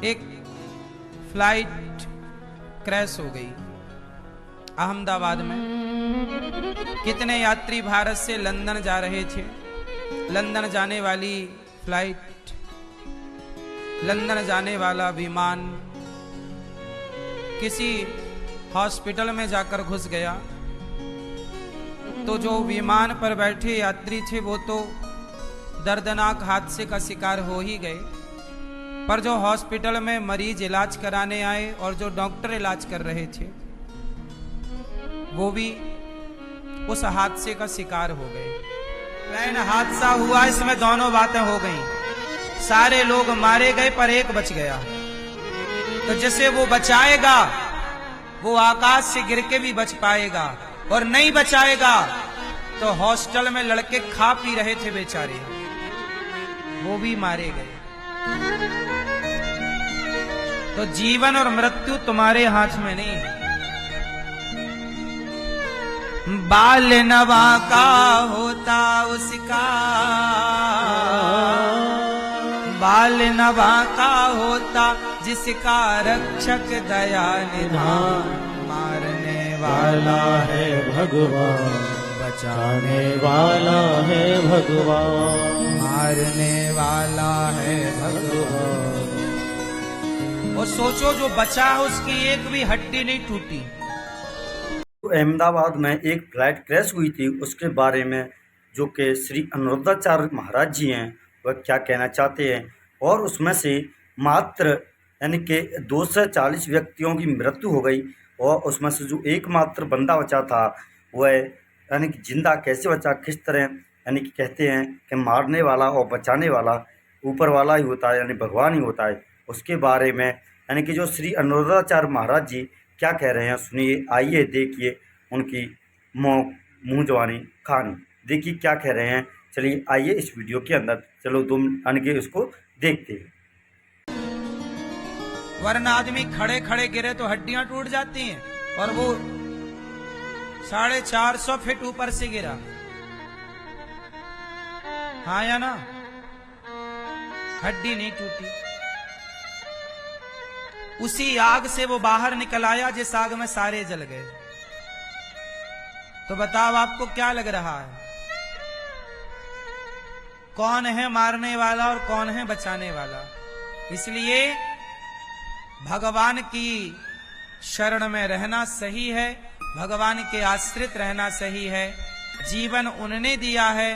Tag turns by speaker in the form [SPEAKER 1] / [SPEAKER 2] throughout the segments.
[SPEAKER 1] एक flight crash हो गई अहमदाबाद में। कितने यात्री भारत से लंदन जा रहे थे। लंदन जाने वाली फ्लाइट, लंदन जाने वाला विमान किसी हॉस्पिटल में जाकर घुस गया। तो जो विमान पर बैठे यात्री थे वो तो दर्दनाक हादसे का शिकार हो ही गए, पर जो हॉस्पिटल में मरीज इलाज कराने आए और जो डॉक्टर इलाज कर रहे थे वो भी उस हादसे का शिकार हो गए। प्लेन हादसा हुआ, इसमें दोनों बातें हो गईं। सारे लोग मारे गए पर एक बच गया। तो जिसे वो बचाएगा वो आकाश से गिर के भी बच पाएगा, और नहीं बचाएगा तो हॉस्टल में लड़के खा पी रहे थे बेचारे, वो भी मारे गए। तो जीवन और मृत्यु तुम्हारे हाथ में नहीं है। बाल नवा का होता उसका, बाल नवा का होता जिसका रक्षक दया निधान। मारने वाला है भगवान, बचाने वाला है भगवान, मारने वाला है भगवान। और सोचो जो बचा है उसकी एक भी हड्डी नहीं टूटी।
[SPEAKER 2] अहमदाबाद में एक फ्लाइट क्रैश हुई थी, उसके बारे में जो कि श्री अनुरुद्धाचार्य महाराज जी हैं वह क्या कहना चाहते हैं। और उसमें से मात्र यानी कि 240 व्यक्तियों की मृत्यु हो गई, और उसमें से जो एकमात्र बंदा बचा था वह यानी कि जिंदा कैसे बचा, किस तरह, यानी कि कहते हैं कि मारने वाला और बचाने वाला ऊपर वाला ही होता है, यानी भगवान ही होता है। उसके बारे में यानी कि जो श्री अनुरुद्धाचार्य महाराज जी क्या कह रहे हैं सुनिए, आइए देखिए उनकी मुँह जवानी कहानी, देखिए क्या कह रहे हैं। चलिए आइए इस वीडियो के अंदर, चलो तुम यानी कि इसको देखते हैं।
[SPEAKER 1] वरना आदमी खड़े खड़े गिरे तो हड्डियां टूट जाती हैं, और वो 450 फीट ऊपर से गिरा। हाँ या ना, हड्डी नहीं टूटी। उसी आग से वो बाहर निकल आया जिस आग में सारे जल गए। तो बताओ आपको क्या लग रहा है, कौन है मारने वाला और कौन है बचाने वाला? इसलिए भगवान की शरण में रहना सही है, भगवान के आश्रित रहना सही है। जीवन उन्होंने दिया है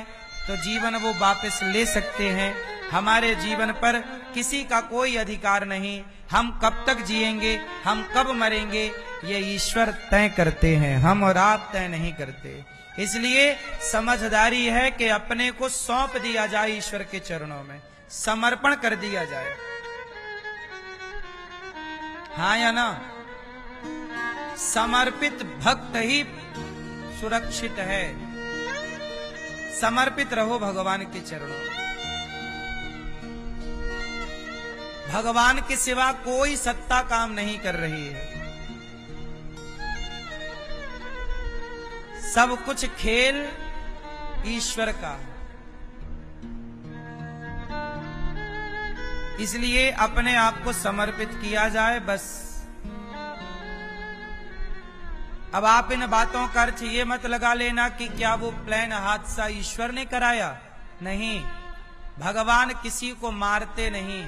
[SPEAKER 1] तो जीवन वो वापस ले सकते हैं। हमारे जीवन पर किसी का कोई अधिकार नहीं। हम कब तक जिएंगे, हम कब मरेंगे, ये ईश्वर तय करते हैं, हम और आप तय नहीं करते। इसलिए समझदारी है कि अपने को सौंप दिया जाए ईश्वर के चरणों में, समर्पण कर दिया जाए। हाँ या ना? समर्पित भक्त ही सुरक्षित है। समर्पित रहो भगवान के चरणों में। भगवान के सिवा कोई सत्ता काम नहीं कर रही है। सब कुछ खेल ईश्वर का। इसलिए अपने आप को समर्पित किया जाए बस। अब आप इन बातों का अर्थ ये मत लगा लेना कि क्या वो प्लेन हादसा ईश्वर ने कराया। नहीं, भगवान किसी को मारते नहीं।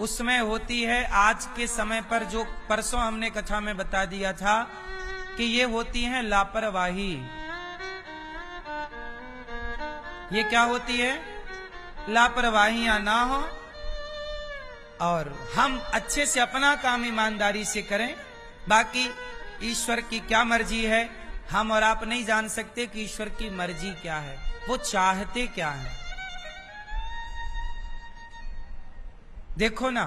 [SPEAKER 1] उसमें होती है आज के समय पर, जो परसों हमने कथा में बता दिया था कि ये होती है लापरवाही। ये क्या होती है? लापरवाहियां ना हो और हम अच्छे से अपना काम ईमानदारी से करें। बाकी ईश्वर की क्या मर्जी है हम और आप नहीं जान सकते कि ईश्वर की मर्जी क्या है, वो चाहते क्या है। देखो ना,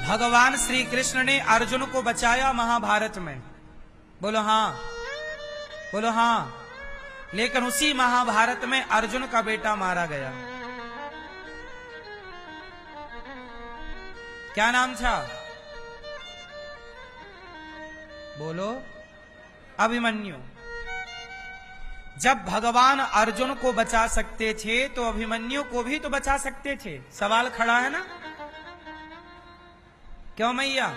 [SPEAKER 1] भगवान श्री कृष्ण ने अर्जुन को बचाया महाभारत में। बोलो हाँ, बोलो हाँ। लेकिन उसी महाभारत में अर्जुन का बेटा मारा गया। क्या नाम था? बोलो। अभिमन्यु। जब भगवान अर्जुन को बचा सकते थे तो अभिमन्यु को भी तो बचा सकते थे। सवाल खड़ा है ना, क्यों मैया?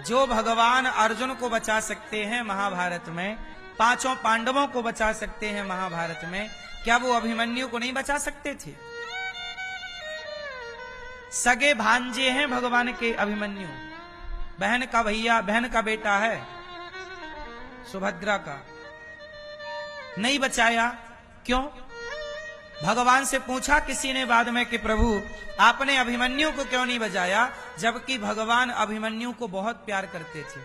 [SPEAKER 1] जो भगवान अर्जुन को बचा सकते हैं महाभारत में, पांचों पांडवों को बचा सकते हैं महाभारत में, क्या वो अभिमन्यु को नहीं बचा सकते थे? सगे भांजे हैं भगवान के अभिमन्यु, बहन का भैया, बहन का बेटा है सुभद्रा का, नहीं बचाया। क्यों? भगवान से पूछा किसी ने बाद में कि प्रभु आपने अभिमन्यु को क्यों नहीं बचाया, जबकि भगवान अभिमन्यु को बहुत प्यार करते थे।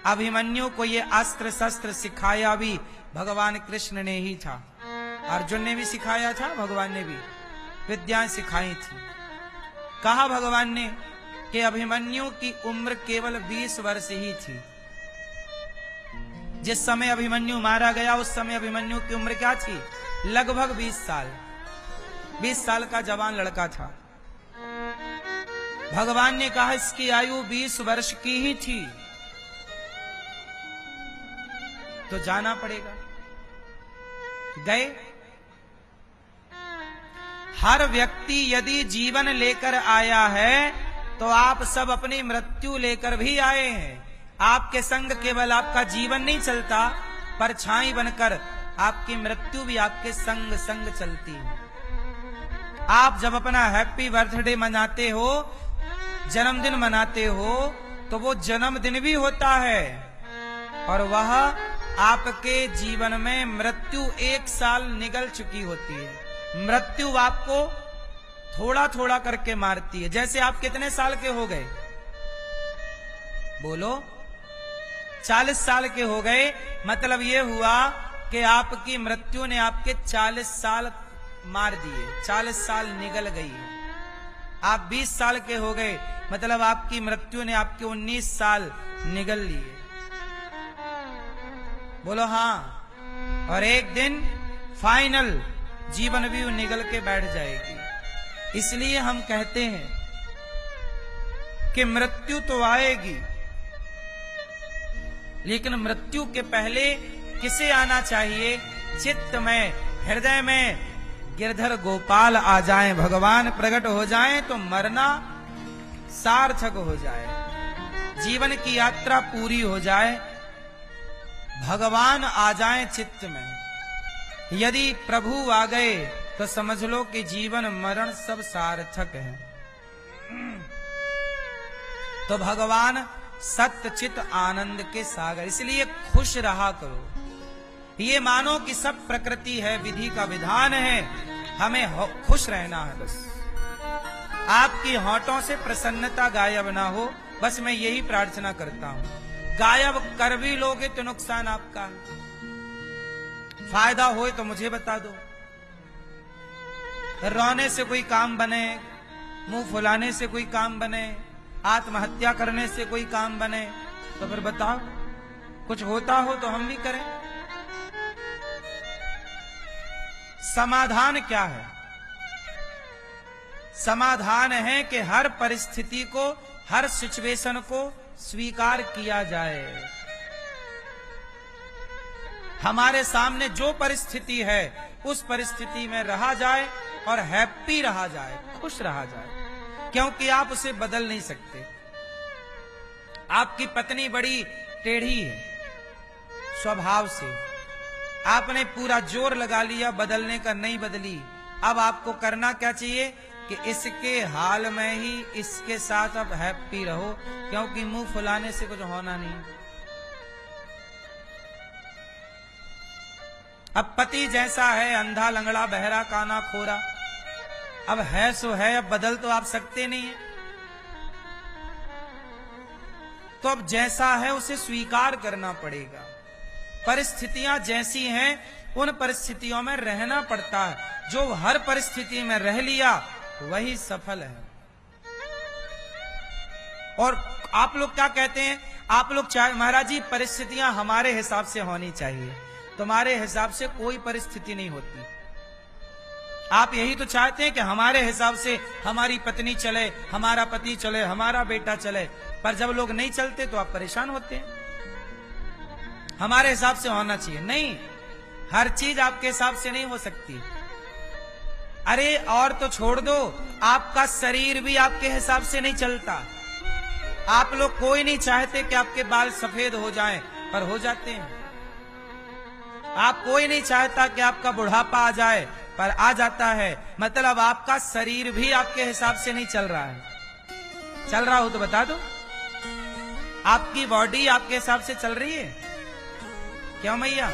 [SPEAKER 1] अभिमन्यु को ये अस्त्र शस्त्र सिखाया भी भगवान कृष्ण ने ही था। अर्जुन ने भी सिखाया था, भगवान ने भी विद्याएं सिखाई थी। कहा भगवान ने कि अभिमन्यु की उम्र केवल 20 वर्ष ही थी। जिस समय अभिमन्यु मारा गया उस समय अभिमन्यु की उम्र क्या थी? लगभग 20 साल। 20 साल का जवान लड़का था। भगवान ने कहा इसकी आयु 20 वर्ष की ही थी, तो जाना पड़ेगा। गए। हर व्यक्ति यदि जीवन लेकर आया है तो आप सब अपनी मृत्यु लेकर भी आए हैं। आपके संग केवल आपका जीवन नहीं चलता, परछाई बनकर आपकी मृत्यु भी आपके संग संग चलती है। आप जब अपना हैप्पी बर्थडे मनाते हो, जन्मदिन मनाते हो, तो वो जन्मदिन भी होता है और वह आपके जीवन में मृत्यु 1 साल निगल चुकी होती है। मृत्यु आपको थोड़ा थोड़ा करके मारती है। जैसे आप कितने साल के हो गए? बोलो। 40 साल के हो गए, मतलब ये हुआ कि आपकी मृत्यु ने आपके 40 साल मार दिए, 40 साल निगल गई। आप 20 साल के हो गए, मतलब आपकी मृत्यु ने आपके 19 साल निगल लिए। बोलो हाँ। और एक दिन फाइनल जीवन भी निगल के बैठ जाएगी। इसलिए हम कहते हैं कि मृत्यु तो आएगी, लेकिन मृत्यु के पहले किसे आना चाहिए? चित्त में, हृदय में गिरधर गोपाल आ जाएं, भगवान प्रकट हो जाएं तो मरना सार्थक हो जाए, जीवन की यात्रा पूरी हो जाए, भगवान आ जाएं चित्त में। यदि प्रभु आ गए तो समझ लो कि जीवन मरण सब सार्थक है। तो भगवान सत्य चित आनंद के सागर, इसलिए खुश रहा करो। ये मानो कि सब प्रकृति है, विधि का विधान है, हमें खुश रहना है बस। आपकी होठों से प्रसन्नता गायब ना हो, बस मैं यही प्रार्थना करता हूं। गायब कर भी लोगे तो नुकसान आपका, फायदा होए तो मुझे बता दो। रोने से कोई काम बने, मुंह फुलाने से कोई काम बने, आत्महत्या करने से कोई काम बने, तो फिर बताओ, कुछ होता हो तो हम भी करें। समाधान क्या है? समाधान है कि हर परिस्थिति को, हर सिचुएशन को स्वीकार किया जाए। हमारे सामने जो परिस्थिति है उस परिस्थिति में रहा जाए और हैप्पी रहा जाए, खुश रहा जाए, क्योंकि आप उसे बदल नहीं सकते। आपकी पत्नी बड़ी टेढ़ी है स्वभाव से, आपने पूरा जोर लगा लिया बदलने का, नहीं बदली। अब आपको करना क्या चाहिए कि इसके हाल में ही इसके साथ अब हैप्पी रहो, क्योंकि मुंह फुलाने से कुछ होना नहीं। अब पति जैसा है, अंधा लंगड़ा बहरा काना खोरा, अब है सो है, अब बदल तो आप सकते नहीं है। तो अब जैसा है उसे स्वीकार करना पड़ेगा। परिस्थितियां जैसी हैं उन परिस्थितियों में रहना पड़ता है। जो हर परिस्थिति में रह लिया वही सफल है। और आप लोग क्या कहते हैं? आप लोग चाहे महाराज जी परिस्थितियां हमारे हिसाब से होनी चाहिए, तुम्हारे हिसाब से कोई परिस्थिति नहीं होती। आप यही तो चाहते हैं कि हमारे हिसाब से हमारी पत्नी चले, हमारा पति चले, हमारा बेटा चले, पर जब लोग नहीं चलते तो आप परेशान होते हैं। हमारे हिसाब से होना चाहिए। नहीं, हर चीज आपके हिसाब से नहीं हो सकती। अरे और तो छोड़ दो, आपका शरीर भी आपके हिसाब से नहीं चलता। आप लोग कोई नहीं चाहते कि आपके बाल सफेद हो जाएं, पर हो जाते हैं। आप कोई नहीं चाहता कि आपका बुढ़ापा आ जाए, पर आ जाता है। मतलब आपका शरीर भी आपके हिसाब से नहीं चल रहा है। चल रहा हो तो बता दो। आपकी बॉडी आपके हिसाब से चल रही है? क्यों भैया?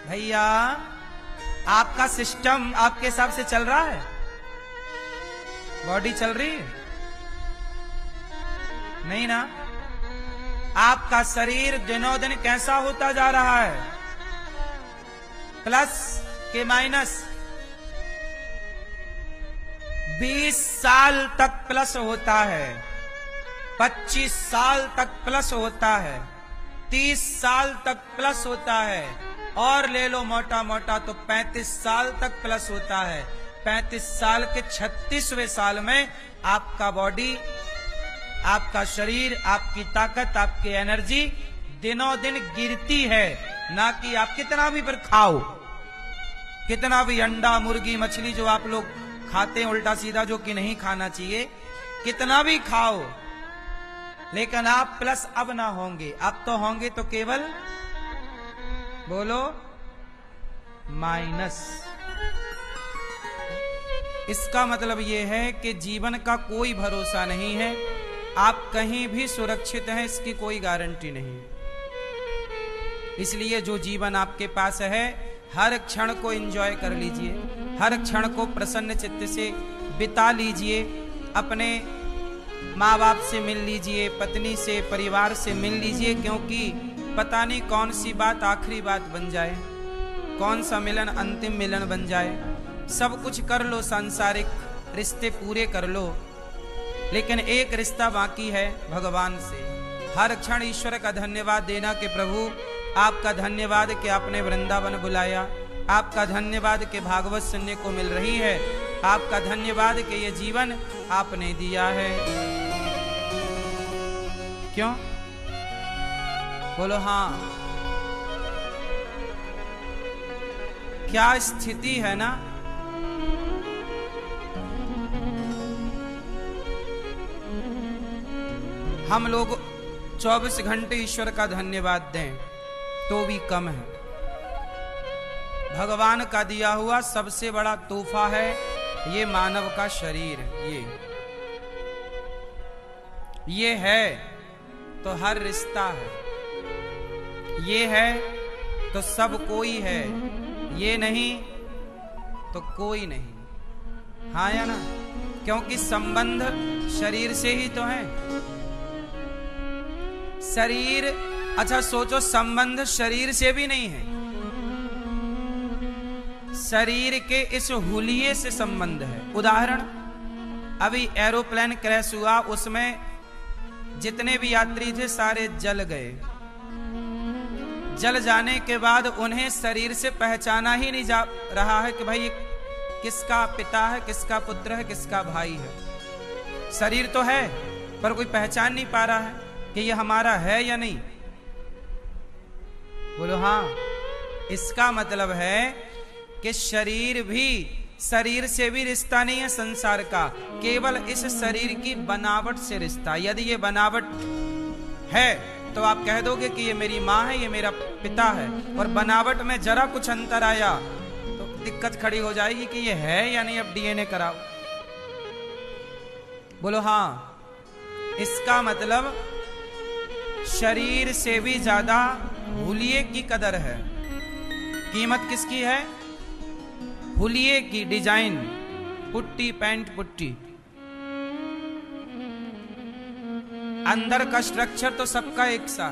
[SPEAKER 1] भैया आपका सिस्टम आपके हिसाब से चल रहा है? बॉडी चल रही है? नहीं ना। आपका शरीर दिनों दिन कैसा होता जा रहा है? प्लस के माइनस? 20 साल तक प्लस होता है, 25 साल तक प्लस होता है, 30 साल तक प्लस होता है, और ले लो मोटा मोटा तो 35 साल तक प्लस होता है। 35 साल के 36वें साल में आपका बॉडी, आपका शरीर, आपकी ताकत, आपकी एनर्जी दिनों दिन गिरती है। ना कि आप कितना भी फिर खाओ, कितना भी अंडा, मुर्गी, मछली जो आप लोग खाते हैं उल्टा सीधा, जो कि नहीं खाना चाहिए, कितना भी खाओ, लेकिन आप प्लस अब ना होंगे। अब तो होंगे तो केवल, बोलो, माइनस। इसका मतलब यह है कि जीवन का कोई भरोसा नहीं है। आप कहीं भी सुरक्षित हैं, इसकी कोई गारंटी नहीं। इसलिए जो जीवन आपके पास है, हर क्षण को एंजॉय कर लीजिए, हर क्षण को प्रसन्न चित्त से बिता लीजिए। अपने माँ बाप से मिल लीजिए, पत्नी से, परिवार से मिल लीजिए, क्योंकि पता नहीं कौन सी बात आखिरी बात बन जाए, कौन सा मिलन अंतिम मिलन बन जाए। सब कुछ कर लो, सांसारिक रिश्ते पूरे कर लो, लेकिन एक रिश्ता बाकी है भगवान से। हर क्षण ईश्वर का धन्यवाद देना कि प्रभु आपका धन्यवाद कि आपने वृंदावन बुलाया, आपका धन्यवाद कि भागवत सुनने को मिल रही है, आपका धन्यवाद कि ये जीवन आपने दिया है। क्यों? बोलो हाँ। क्या स्थिति है ना। हम लोग 24 घंटे ईश्वर का धन्यवाद दें तो भी कम है। भगवान का दिया हुआ सबसे बड़ा तोहफा है ये मानव का शरीर। ये है तो हर रिश्ता है, ये है तो सब कोई है, ये नहीं तो कोई नहीं। हाँ या ना? क्योंकि संबंध शरीर से ही तो है। शरीर, अच्छा सोचो, संबंध शरीर से भी नहीं है, शरीर के इस हुलिये से संबंध है। उदाहरण, अभी एरोप्लेन क्रैश हुआ, उसमें जितने भी यात्री थे सारे जल गए। जल जाने के बाद उन्हें शरीर से पहचाना ही नहीं जा रहा है कि भाई किसका पिता है, किसका पुत्र है, किसका भाई है। शरीर तो है पर कोई पहचान नहीं पा रहा है कि ये हमारा है या नहीं। बोलो हाँ। इसका मतलब है कि शरीर भी, शरीर से भी रिश्ता नहीं है संसार का, केवल इस शरीर की बनावट से रिश्ता। यदि ये बनावट है तो आप कह दोगे कि ये मेरी माँ है, ये मेरा पिता है, और बनावट में जरा कुछ अंतर आया तो दिक्कत खड़ी हो जाएगी कि ये है या नहीं, अब डीएनए कराओ। बोलो हाँ। इसका मतलब शरीर से भी ज्यादा हुलिये की कदर है। कीमत किसकी है? हुलिये की। डिजाइन, पुट्टी, पैंट पुट्टी, अंदर का स्ट्रक्चर तो सबका एक सा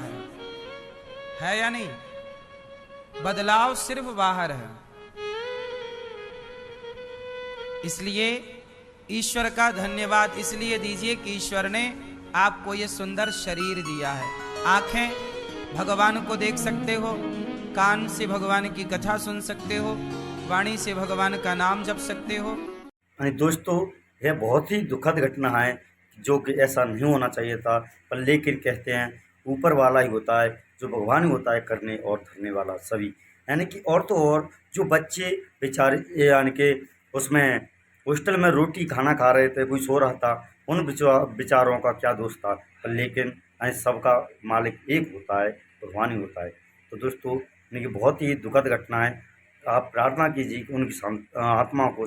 [SPEAKER 1] है या नहीं? बदलाव सिर्फ बाहर है। इसलिए ईश्वर का धन्यवाद इसलिए दीजिए कि ईश्वर ने आपको ये सुंदर शरीर दिया है। आंखें भगवान को देख सकते हो, कान से भगवान की कथा सुन सकते हो, वाणी से भगवान का नाम जप सकते हो।
[SPEAKER 2] दोस्तों, यह बहुत ही दुखद घटना है जो कि ऐसा नहीं होना चाहिए था, पर लेकिन कहते हैं ऊपर वाला ही होता है, जो भगवान ही होता है करने और धरने वाला सभी। यानी कि और तो और जो बच्चे बेचारे यानी कि उसमें हॉस्टल में रोटी खाना खा रहे थे, कोई सो रहा था, उन बेचारों का क्या दोष था। पर लेकिन सबका मालिक एक होता है, भगवान ही होता है। तो दोस्तों, यानी कि बहुत ही दुखद घटना है। आप प्रार्थना कीजिए कि उनकी आत्मा को